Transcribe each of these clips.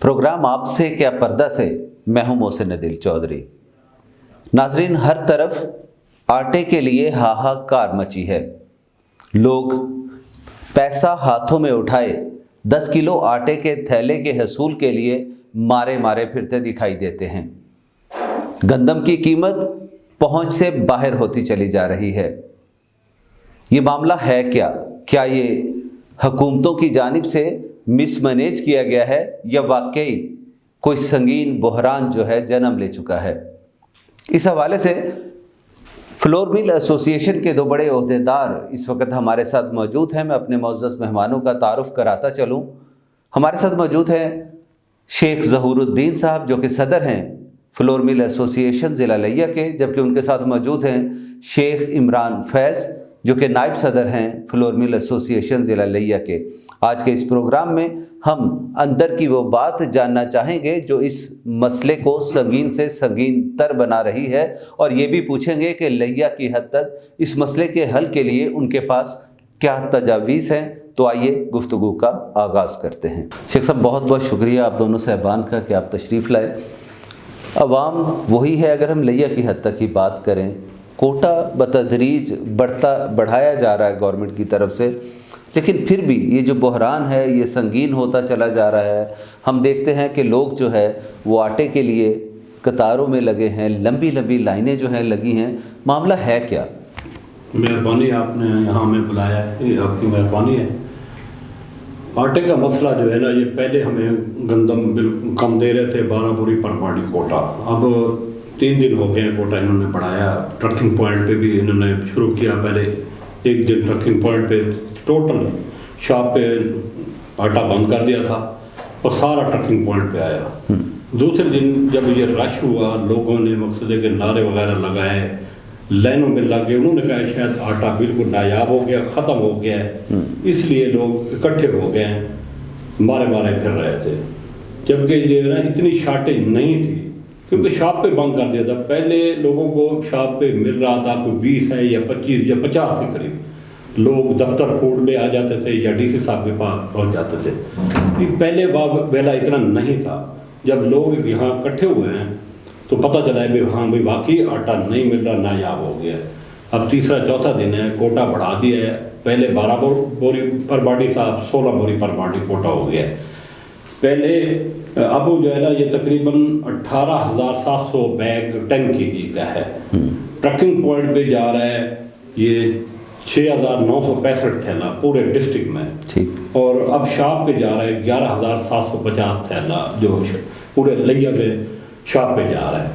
Programme आपसे क्या पर्दा से, मैं हूं मोहसिन नदील चौधरी। नाजरीन, हर तरफ आटे के लिए हाहाकार मची है। लोग पैसा हाथों में उठाए 10 किलो आटे के थैले के हसूल के लिए मारे मारे फिरते दिखाई देते हैं। गंदम की कीमत पहुंच से बाहर होती चली जा रही है। ये मामला है क्या? क्या ये हुकूमतों की जानिब से मिसमैनेज किया गया है या वाकई कोई संगीन बहरान जो है जन्म ले चुका है? इस हवाले से फ्लोर मिल एसोसिएशन के दो बड़े ओहदेदार इस वक्त हमारे साथ मौजूद हैं। मैं अपने मुअज़्ज़ज़ मेहमानों का तारुफ़ कराता चलूँ। हमारे साथ मौजूद हैं शेख ज़हूरुद्दीन साहब, जो कि सदर हैं फ्लोर मिल एसोसिएशन ज़िला लिया के, जबकि उनके साथ मौजूद हैं शेख इमरान फैज़, जो कि नायब सदर हैं फ्लोर मिल एसोसिएशन ज़िला लिया के। आज के इस प्रोग्राम में हम अंदर की वो बात जानना चाहेंगे जो इस मसले को संगीन से संगीन तर बना रही है, और ये भी पूछेंगे कि लिया की हद तक इस मसले के हल के लिए उनके पास क्या तजावीज़ हैं। तो आइए गुफ्तगू का आगाज़ करते हैं। शेख साहब, बहुत बहुत शुक्रिया आप दोनों साहबान का कि आप तशरीफ़ लाए। अवाम वही है, अगर हम लिया की हद तक की बात करें, कोटा बतदरीज बढ़ाया जा रहा है गवर्नमेंट की तरफ से, लेकिन फिर भी ये जो बहरान है ये संगीन होता चला जा रहा है। हम देखते हैं कि लोग जो है वो आटे के लिए कतारों में लगे हैं, लंबी लंबी लाइनें जो हैं लगी हैं। मामला है क्या? मेहरबानी, आपने यहाँ हमें बुलाया है, ये आपकी मेहरबानी है। आटे का मसला जो है ना, ये पहले हमें गंदम बिल्कुल कम दे रहे थे, 12 बोरी पर पाड़ी कोटा। अब 3 दिन हो गए हैं कोटा इन्होंने बढ़ाया। ट्रकिंग पॉइंट पे भी इन्होंने शुरू किया। पहले एक दिन ट्रकिंग पॉइंट पे टोटल शॉप पे आटा बंद कर दिया था और सारा ट्रकिंग पॉइंट पे आया। दूसरे दिन जब ये रश हुआ, लोगों ने मकसद के नारे वगैरह लगाए, लाइनों में लग गए। उन्होंने कहा शायद आटा बिल्कुल नायाब हो गया, ख़त्म हो गया है, इसलिए लोग इकट्ठे हो गए हैं, मारे मारे फिर रहे थे। जबकि ये ना इतनी शार्टेज नहीं थी, क्योंकि शॉप पे बंद कर दिया था। पहले लोगों को शॉप पे मिल रहा था कोई 20 है या 25 या 50 के करीब। लोग दफ्तर फूड में आ जाते थे या डीसी साहब के पास पहुंच जाते थे। पहले वेला इतना नहीं था। जब लोग यहाँ इकट्ठे हुए हैं तो पता चला है कि हाँ भाई वाकई आटा नहीं मिल रहा, नायाब हो गया। अब तीसरा चौथा दिन है, कोटा बढ़ा दिया है। पहले 12 बोरी पर बाडी था, अब 16 बोरी पर बाडी कोटा हो गया। पहले अब जो है ना ये तकरीबन 18,700 बैग टन केजी का है। ट्रकिंग पॉइंट पे जा रहा है ये 6,965 थैला पूरे डिस्ट्रिक्ट में, ठीक। और अब शॉप पे जा रहा है 11,750 थैला जो पूरे लिया में शॉप पे जा रहा है।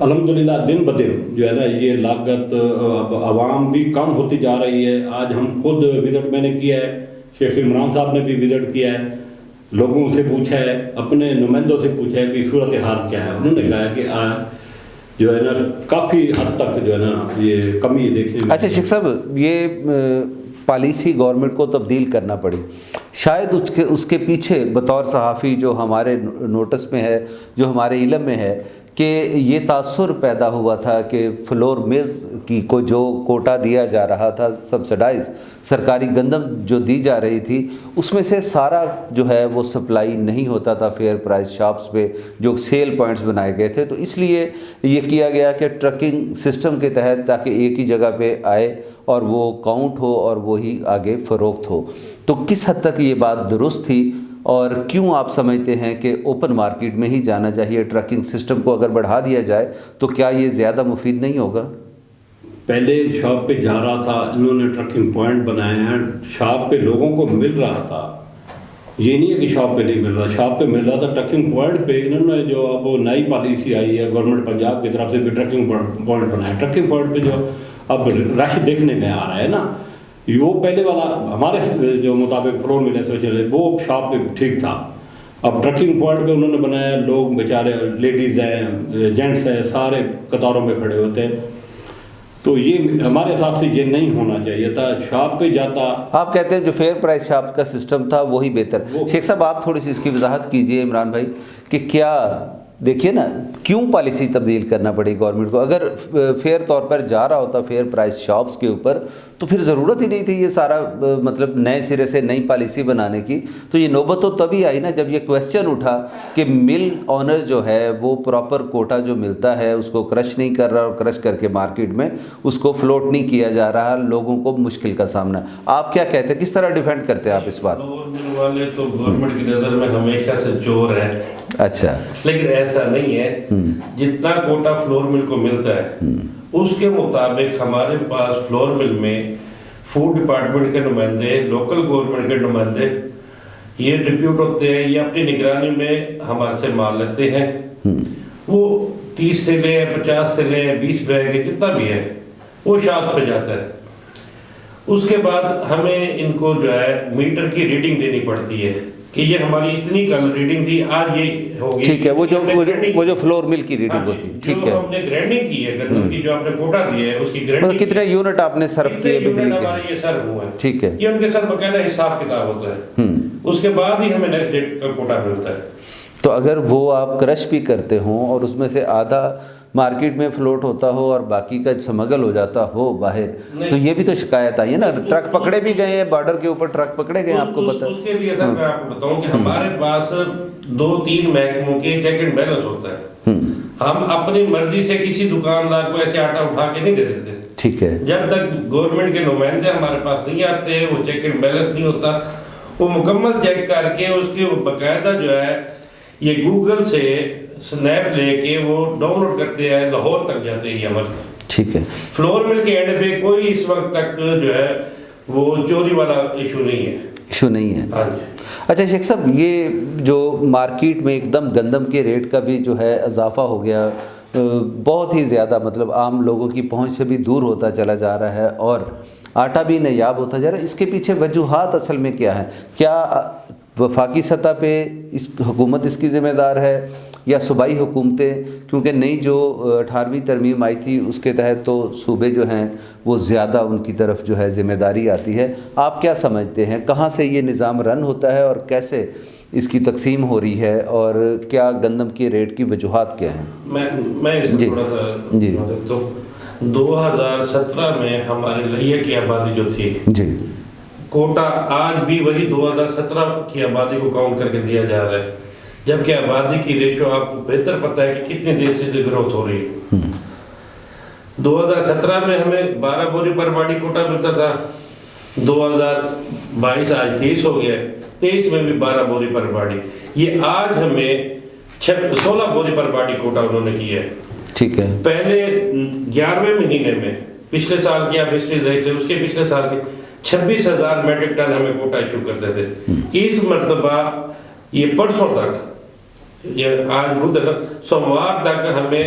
अल्हम्दुलिल्लाह दिन ब दिन जो है ना ये लागत आवाम भी कम होती जा रही है। आज हम खुद विज़िट मैंने किया है, शेख इमरान साहब ने भी विज़िट किया है, लोगों से पूछा है, अपने नुमाइंदों से पूछा है कि सूरत हाल क्या है। उन्होंने कहा कि जो है ना काफ़ी हद तक जो है ना ये कमी देखने में। अच्छा शेख साहब, ये पॉलिसी गवर्नमेंट को तब्दील करना पड़ी, शायद उसके पीछे बतौर सहाफ़ी जो हमारे नोटिस में है, जो हमारे इल्म में है कि ये तासुर पैदा हुआ था कि फ्लोर मिल्स की को जो कोटा दिया जा रहा था, सब्सिडाइज सरकारी गंदम जो दी जा रही थी, उसमें से सारा जो है वो सप्लाई नहीं होता था फेयर प्राइस शॉप्स पे जो सेल पॉइंट्स बनाए गए थे। तो इसलिए ये किया गया कि ट्रकिंग सिस्टम के तहत, ताकि एक ही जगह पे आए और वो काउंट हो और वही आगे फ़रोख्त हो। तो किस हद तक ये बात दुरुस्त थी, और क्यों आप समझते हैं कि ओपन मार्केट में ही जाना चाहिए? ट्रकिंग सिस्टम को अगर बढ़ा दिया जाए तो क्या ये ज़्यादा मुफीद नहीं होगा? पहले शॉप पे जा रहा था, इन्होंने ट्रकिंग पॉइंट बनाए हैं, शॉप पे लोगों को मिल रहा था। ये नहीं है कि शॉप पे नहीं मिल रहा, शॉप पे मिल रहा था। ट्रकिंग पॉइंट पे इन्होंने जो अब वो नई पॉलिसी आई है गवर्नमेंट पंजाब की तरफ से भी ट्रकिंग पॉइंट बनाए। ट्रकिंग पॉइंट पे जो अब रश देखने में आ रहा है ना, वो पहले वाला हमारे जो मुताबिक फ्लोर मिल एसोसिएशन वो शॉप पे ठीक था। अब ट्रकिंग पॉइंट पे उन्होंने बनाया, लोग बेचारे लेडीज़ हैं, जेंट्स हैं, सारे कतारों में खड़े होते हैं। तो ये हमारे हिसाब से ये नहीं होना चाहिए था। शॉप पे जाता, आप कहते हैं जो फेयर प्राइस शॉप का सिस्टम था वही बेहतर। शेख साहब, आप थोड़ी सी इसकी वजाहत कीजिए इमरान भाई कि क्या دیکھیے نا کیوں پالیسی تبدیل کرنا پڑی گورنمنٹ کو؟ اگر فیئر طور پر جا رہا ہوتا فیئر پرائس شاپس کے اوپر تو پھر ضرورت ہی نہیں تھی یہ سارا مطلب نئے سرے سے نئی پالیسی بنانے کی. تو یہ نوبت تو تبھی آئی نا جب یہ کویسچن اٹھا کہ مل آنر جو ہے وہ پراپر کوٹا جو ملتا ہے اس کو کرش نہیں کر رہا اور کرش کر کے مارکیٹ میں اس کو فلوٹ نہیں کیا جا رہا, لوگوں کو مشکل کا سامنا. آپ کیا کہتے ہیں, کس طرح ڈیفینڈ کرتے ہیں آپ اس بات؟ مل والے تو گورنمنٹ کی نظر میں ہمیشہ سے چور ہے. اچھا, لیکن ایسا نہیں ہے. جتنا کوٹا فلور مل کو ملتا ہے اس کے مطابق ہمارے پاس فلور مل میں فوڈ ڈپارٹمنٹ کے نمائندے, لوکل گورنمنٹ کے نمائندے یہ ڈپیوٹ ہوتے ہیں, یہ اپنی نگرانی میں ہمارے سے مال لیتے ہیں. وہ 30 سے لے 50 سے لے 20 بیگ جتنا بھی ہے وہ شاخ پہ جاتا ہے. اس کے بعد ہمیں ان کو جو ہے میٹر کی ریڈنگ دینی پڑتی ہے کہ یہ ہماری اتنی کل ریڈنگ تھی, آج یہ ہوگی. ٹھیک ہے, وہ جو فلور مل کی ریڈنگ ہوتی ہے. ٹھیک ہے, جو ہم نے گرینڈنگ کی ہے گندم کی, جو آپ نے کوٹا دی ہے اس کی مطلب گرینڈنگ کتنے یونٹ آپ نے صرف کیے بجلی کے؟ ہمارے یہ سرو ہوا ہے. ٹھیک ہے, یہ ان کے سر باقاعدہ حساب کتاب ہوتا ہے. اس کے بعد ہی ہمیں نیکسٹ ڈیٹ کا کوٹا ملتا ہے. تو اگر وہ آپ کرش بھی کرتے ہوں اور اس میں سے آدھا مارکیٹ میں فلوٹ ہوتا ہو اور باقی کا سمگل ہو جاتا ہو باہر, تو یہ بھی تو شکایت آئی ہے نا. ٹرک پکڑے بھی گئے ہیں, بارڈر کے اوپر ٹرک پکڑے گئے, آپ کو پتہ ہے. اس کے لیے سر میں آپ کو بتاؤں کہ ہمارے پاس 2-3 محکموں کے چیک اینڈ بیلنس ہوتا ہے. ہم اپنی مرضی سے کسی دکاندار کو ایسے آٹا اٹھا کے نہیں دے دیتے. ٹھیک ہے, جب تک گورنمنٹ کے نمائندے ہمارے پاس نہیں آتے, وہ چیک اینڈ بیلنس نہیں ہوتا, وہ مکمل چیک کر کے اس کے باقاعدہ جو ہے یہ گوگل سے سنیپ لے کے وہ ڈاؤن لوڈ کرتے ہیں, لاہور تک جاتے ہیں یہ عمل. ٹھیک ہے, فلور مل کے اینڈ پہ کوئی اس وقت تک جو ہے وہ چوری والا ایشو نہیں ہے. ایشو نہیں ہے. ہاں جی. اچھا شیخ صاحب, یہ جو مارکیٹ میں ایک دم گندم کے ریٹ کا بھی جو ہے اضافہ ہو گیا, بہت ہی زیادہ, مطلب عام لوگوں کی پہنچ سے بھی دور ہوتا چلا جا رہا ہے اور آٹا بھی نایاب ہوتا جا رہا ہے. اس کے پیچھے وجوہات اصل میں کیا ہیں؟ کیا وفاقی سطح پہ حکومت اس کی ذمہ دار ہے یا صوبائی حکومتیں؟ کیونکہ نئی جو 18ویں ترمیم آئی تھی اس کے تحت تو صوبے جو ہیں وہ زیادہ ان کی طرف جو ہے ذمہ داری آتی ہے. آپ کیا سمجھتے ہیں کہاں سے یہ نظام رن ہوتا ہے اور کیسے اس کی تقسیم ہو رہی ہے, اور کیا گندم کے ریٹ کی وجوہات کیا ہیں؟ میں اس کو تھوڑا سا تو 2017 میں ہمارے لہیہ کی آبادی جو تھی جی, کوٹا آج بھی وہی 2017 کی آبادی کو کاؤنٹ کر کے دیا جا رہا ہے, جبکہ آبادی کی ریشو آپ کو بہتر پتہ ہے کہ کتنی دیر سے گروتھ ہو رہی ہے. 2017 میں ہمیں 12 بوری پر باڈی کوٹا ملتا تھا, 2022 آج 23 ہو گیا, 23 میں بھی 12 بوری پر باڈی. یہ آج ہمیں 16 بوری پر باڈی کوٹا انہوں نے کیا ہے. ٹھیک ہے, پہلے 11ویں مہینے میں پچھلے سال کی آپ ہسٹری دیکھ لیں, اس کے پچھلے سال کی 26,000 میٹرک ٹن ہمیں کوٹا ایشو کرتے تھے. اس مرتبہ یہ پرسوں تک, یہ آج بدھ سوموار تک ہمیں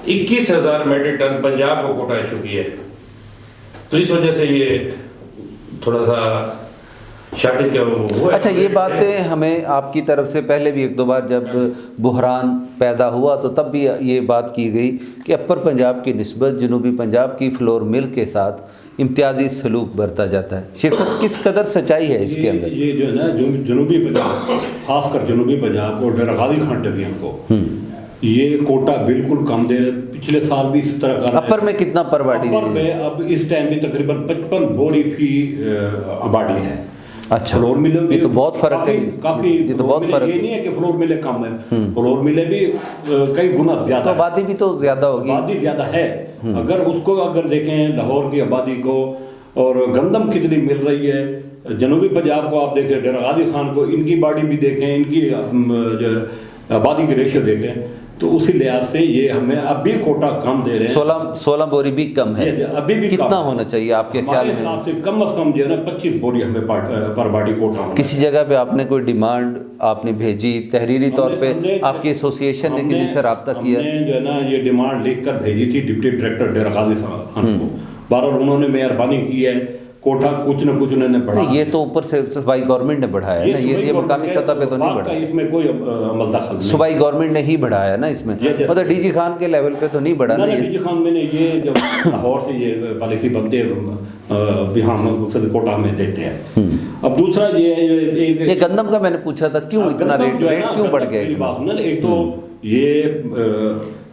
21,000 میٹرک ٹن پنجاب کو کوٹا ایشو کیا ہے. تو اس وجہ سے یہ تھوڑا سا شارٹیج کا وہ ہے. اچھا, یہ باتیں ہمیں آپ کی طرف سے پہلے بھی ایک دو بار جب بحران پیدا ہوا تو تب بھی یہ بات کی گئی کہ اپر پنجاب کی نسبت جنوبی پنجاب کی فلور مل کے ساتھ امتیازی سلوک برتا جاتا ہے. شیخ صاحب, کس قدر سچائی ہے اس کے اندر؟ یہ جو ہے نا جنوبی پنجاب, خاص کر جنوبی پنجاب اور ڈیرہ غازی خان ڈویژن کو یہ کوٹا بالکل کم دے. پچھلے سال بھی اس طرح کا اپر میں کتنا پر باڈی اپر میں اب اس ٹائم بھی تقریباً 55 بوری فی آبادی ہے. اچھا, فلور ملیں یہ تو بہت فرق ہے. کافی, یہ تو بہت فرق ہے. یہ نہیں ہے کہ فلور ملیں کم ہے, فلور ملیں بھی کئی گنا زیادہ. تو آبادی بھی تو زیادہ ہوگی. آبادی زیادہ ہے. اگر اس کو اگر دیکھیں لاہور کی آبادی کو اور گندم کتنی مل رہی ہے, جنوبی پنجاب کو آپ دیکھیں, ڈیرہ غازی خان کو, ان کی باڈی بھی دیکھیں, ان کی آبادی کی ریشو دیکھیں, تو اسی لحاظ سے یہ ہمیں اب بھی کوٹا کم دے رہے ہیں. 16 بوری بھی کم ہے. ابھی بھی کتنا ہونا چاہیے آپ کے خیال میں؟ حساب سے کم از کم جو ہے نا 25 بوری ہمیں پر باڈی کوٹا ہونا. کسی جگہ پہ آپ نے کوئی ڈیمانڈ آپ نے بھیجی تحریری طور پہ, آپ کی ایسوسیشن نے کسی سے رابطہ کیا؟ ہم نے جو ہے نا یہ ڈیمانڈ لکھ کر بھیجی تھی ڈپٹی ڈائریکٹر ڈیرہ غازی خان کو. بہرحال انہوں نے مہربانی کی ہے, کوٹا کچھ نہ کچھ انہوں نے بڑھا. یہ تو اوپر سے صوبائی گورنمنٹ نے بڑھایا ہے نا, یہ مقامی سطح پہ تو نہیں بڑھا. اس میں کوئی عمل دخل نہیں. صوبائی گورنمنٹ نے ہی بڑھایا نا اس میں, مطلب ڈی جی خان کے لیول پہ تو نہیں بڑھا نا. ڈی جی خان میں نے یہ جب لاہور سے یہ پالیسی بنتے بھی ہم کوٹا میں دیتے ہیں. اب دوسرا یہ گندم کا میں نے پوچھا تھا کیوں اتنا ریٹ کیوں بڑھ گیا؟ ایک تو ये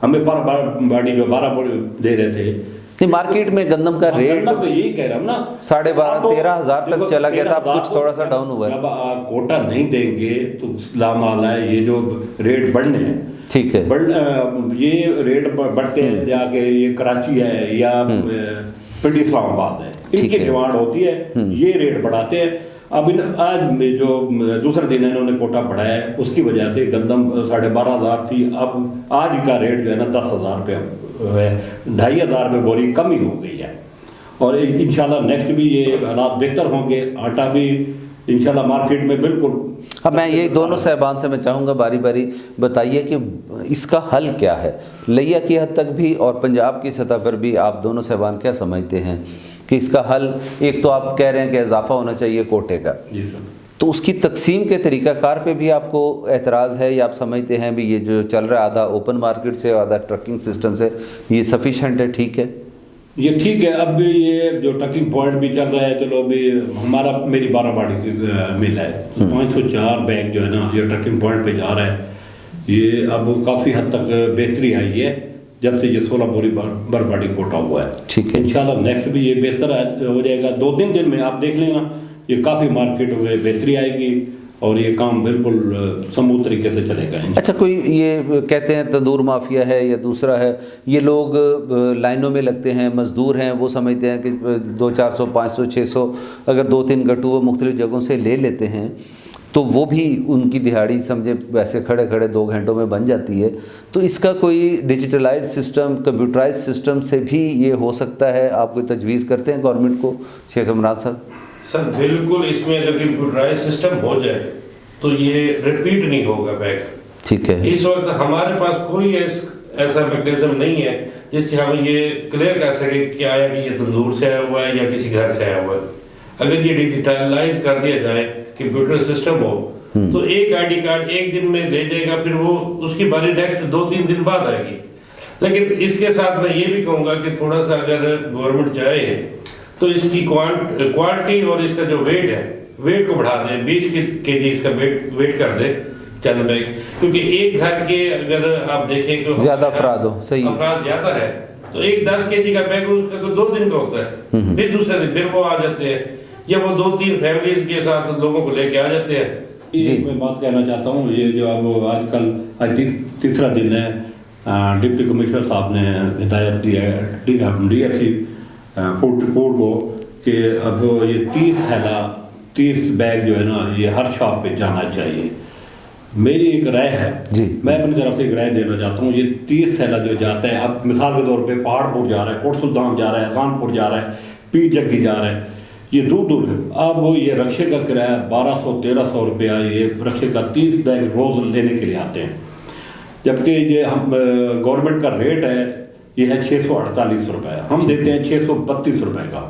हमें पर बाड़ी जो 12 बोरी दे रहे थे। नहीं, मार्केट में गंदम का रेट तो यही कह रहा हूँ ना, 12,500-13,000 तक चला गया था, अब कुछ थोड़ा सा डाउन हुआ है। जब कोटा नहीं देंगे तो लामाल है, ये जो रेट बढ़ने हैं, ठीक है, ये रेट बढ़ते हैं जाके, ये कराची है या पिंडी इस्लामाबाद है, इनकी डिमांड होती है, ये रेट बढ़ाते हैं। अब आज में जो दूसरे दिन इन्होंने कोटा बढ़ाया है, उसकी वजह से गंदम 12,500 थी, अब आज का रेट जो है ना 10,000 रुपये है, 2,500 रुपये बोरी कमी हो गई है। और इंशाल्लाह नेक्स्ट भी ये हालात बेहतर होंगे, आटा भी इंशाल्लाह मार्केट में बिल्कुल। अब मैं ये दोनों साहबान से मैं चाहूँगा बारी बारी बताइए कि इसका हल क्या है, लिया की हद तक भी और पंजाब की सतह पर भी आप दोनों साहबान क्या समझते हैं कि इसका हल? एक तो आप कह रहे हैं कि इजाफा होना चाहिए कोटे का, जी सर, तो उसकी तकसीम के तरीक़ाकार पे भी आपको एतराज़ है, या आप समझते हैं भी ये जो चल रहा है आधा ओपन मार्केट से आधा ट्रकिंग सिस्टम से, ये सफिशेंट है, ठीक है? ये ठीक है। अब ये जो ट्रकिंग पॉइंट भी चल रहा है, चलो अभी हमारा मेरी 12 बाड़ी की मिल है, 504 बैग जो है ना ये ट्रकिंग पॉइंट पे जा रहा है। ये अब काफ़ी हद तक बेहतरी आई है जब से ये 16 बोरी बर्फबारी कोटा हुआ है। ठीक है, इंशाल्लाह नेक्स्ट भी ये बेहतर हो जाएगा। 2-3 दिन में आप देख लेना, ये काफ़ी मार्केट में बेहतरी आएगी और ये काम बिल्कुल स्मूथ तरीके से चलेगा। अच्छा, कोई ये कहते हैं तंदूर माफिया है या दूसरा है, ये लोग लाइनों में लगते हैं, मज़दूर हैं, वो समझते हैं कि 200-400, 500, 600 अगर 2-3 गट्टू वो मुख्तलिफ जगहों से ले लेते हैं तो वो भी उनकी दिहाड़ी समझे वैसे खड़े खड़े 2 घंटों में बन जाती है। तो इसका कोई डिजिटलाइज सिस्टम, कंप्यूटराइज सिस्टम से भी ये हो सकता है? आप कोई तजवीज़ करते हैं गवर्नमेंट को, शेख इमरान साहब? सर बिल्कुल, इसमें अगर कंप्यूटराइज सिस्टम हो जाए तो ये रिपीट नहीं होगा बैग। ठीक है, इस वक्त हमारे पास कोई ऐसा मैकेनिज्म नहीं है जिससे हम ये क्लियर कर सके क्या है कि ये तंदूर से आया हुआ है या किसी घर से आया हुआ है। अगर ये डिजिटलाइज कर दिया जाए, कंप्यूटर सिस्टम हो, तो एक आईडी कार्ड एक दिन में ले जाएगा, फिर वो उसकी बारी नेक्स्ट 2-3 दिन बाद आएगी। लेकिन इसके साथ मैं ये भी कहूँगा कि थोड़ा सा अगर गवर्नमेंट चाहे तो इसकी क्वालिटी और इसका जो वेट है, वेट को बढ़ा दे, 20 kg इसका वेट कर दे चंद बैग, क्योंकि एक घर के अगर आप देखें कि ज़्यादा अफराद हो, सही अफराद ज़्यादा है तो एक 10 kg का बैग उसका तो 2 दिन का होता है, फिर दूसरे दिन फिर वो आ जाते हैं, या वो 2-3 फैमिलीज के साथ लोगों को लेके आ जाते हैं। जी, मैं बात कहना चाहता हूँ, ये जो अब आजकल आज तीसरा दिन है, डिप्टी कमिश्नर साहब ने हिदायत दी है DFC फूड को कि अब ये 30 बैग जो है ना ये हर शॉप पे जाना चाहिए। मेरी एक राय है जी, मैं अपनी तरफ से एक राय देना चाहता हूँ। ये 30 थैला जो जाता है, अब मिसाल के तौर पे पहाड़पुर जा रहा है, कोट सुल्तान जा रहा है, एहसानपुर जा रहा है, पीर जग्गी जा रहा है, ये दूर दूर है। अब वो ये रक्शे का किराया 1200-1300 रुपया, ये रक्शे का 30 बैग रोज़ लेने के लिए आते हैं, जबकि ये हम गवर्नमेंट का रेट है ये है 648 रुपये, हम देते हैं 632 रुपये का।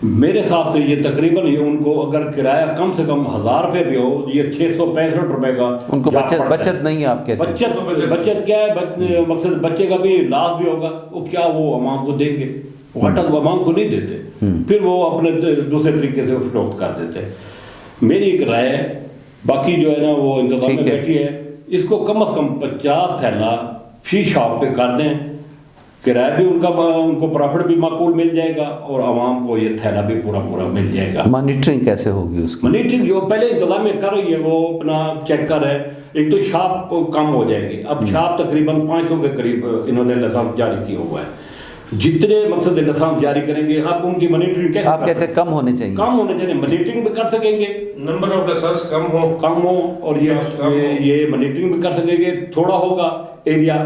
मेरे हिसाब से ये तकरीबन ये उनको अगर किराया कम से कम 1000 रुपये भी हो, ये 665 रुपये का उनको बचत नहीं है। आप कहते हैं बचत क्या है? मकसद बच्चे का भी लाभ भी होगा, वो क्या वो अवाम को देंगे, वाटा तो अवाम को नहीं देते, फिर वो अपने दूसरे तरीके से फरोख्त कर देते। मेरी एक राय है, बाकी जो है ना वो इंतजाम में बैठी है, इसको कम से कम 50 थैला फी शॉप पे कर दें, किराया भी उनको प्रॉफिट भी माकूल मिल जाएगा और आवाम को ये थैला भी पूरा मिल जाएगा। मॉनिटरिंग कैसे होगी उसकी? मॉनिटरिंग जो पहले इंतजाम कर रही है वो अपना चेक कर रहे हैं। एक तो शॉप कम हो जाएगी, अब शॉप तकरीबन 500 के करीब इन्होंने लाइसेंस जारी किया हुआ है। जितने मकसद लाइसेंस जारी करेंगे आप उनकी मॉनिटरिंग कैसे? आप कहते हैं कम होने चाहिए, मॉनिटरिंग भी कर सकेंगे, नंबर ऑफ लाइसेंस कम हो और ये मॉनिटरिंग भी कर सकेंगे। थोड़ा होगा एरिया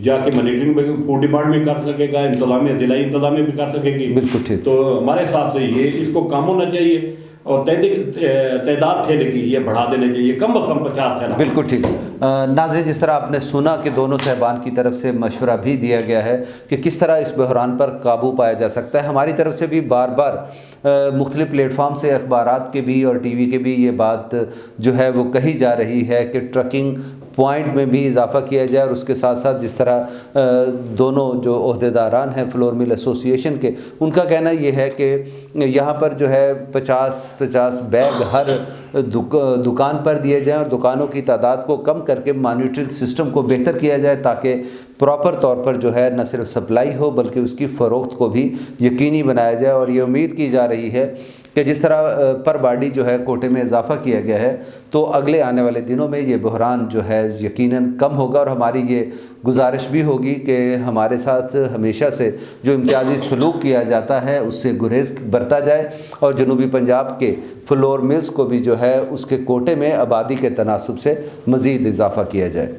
जाके मॉनिटरिंग में फूड डिपार्टमेंट कर सकेगा, इंतजामिया जिलाई इंतजामिया भी कर सकेगी। बिल्कुल ठीक। तो हमारे हिसाब से ये इसको कम होना चाहिए और तादाद थैले की ये बढ़ा देने चाहिए, कम से कम 50 थैला। बिल्कुल ठीक। नाज़रीन, जिस तरह आपने सुना कि दोनों साहबान की तरफ से मशवरा भी दिया गया है कि किस तरह इस बहरान पर काबू पाया जा सकता है, हमारी तरफ से भी बार बार मुख्तलिफ प्लेटफार्म से, अखबारात के भी और टीवी के भी ये बात जो है वो कही जा रही है कि ट्रकिंग पॉइंट में भी इजाफा किया जाए, और उसके साथ साथ जिस तरह दोनों जो ओहदेदारान हैं फ्लोर मिल एसोसिएशन के, उनका कहना ये है कि यहाँ पर जो है 50 बैग हर دکان پر دیے جائیں اور دکانوں کی تعداد کو کم کر کے مانیٹرنگ سسٹم کو بہتر کیا جائے تاکہ پراپر طور پر جو ہے نہ صرف سپلائی ہو بلکہ اس کی فروخت کو بھی یقینی بنایا جائے۔ اور یہ امید کی جا رہی ہے کہ جس طرح پر باڈی جو ہے کوٹے میں اضافہ کیا گیا ہے تو اگلے آنے والے دنوں میں یہ بحران جو ہے یقیناً کم ہوگا، اور ہماری یہ گزارش بھی ہوگی کہ ہمارے ساتھ ہمیشہ سے جو امتیازی سلوک کیا جاتا ہے اس سے گریز برتا جائے اور جنوبی پنجاب کے فلور ملز کو بھی جو ہے اس کے کوٹے میں آبادی کے تناسب سے مزید اضافہ کیا جائے۔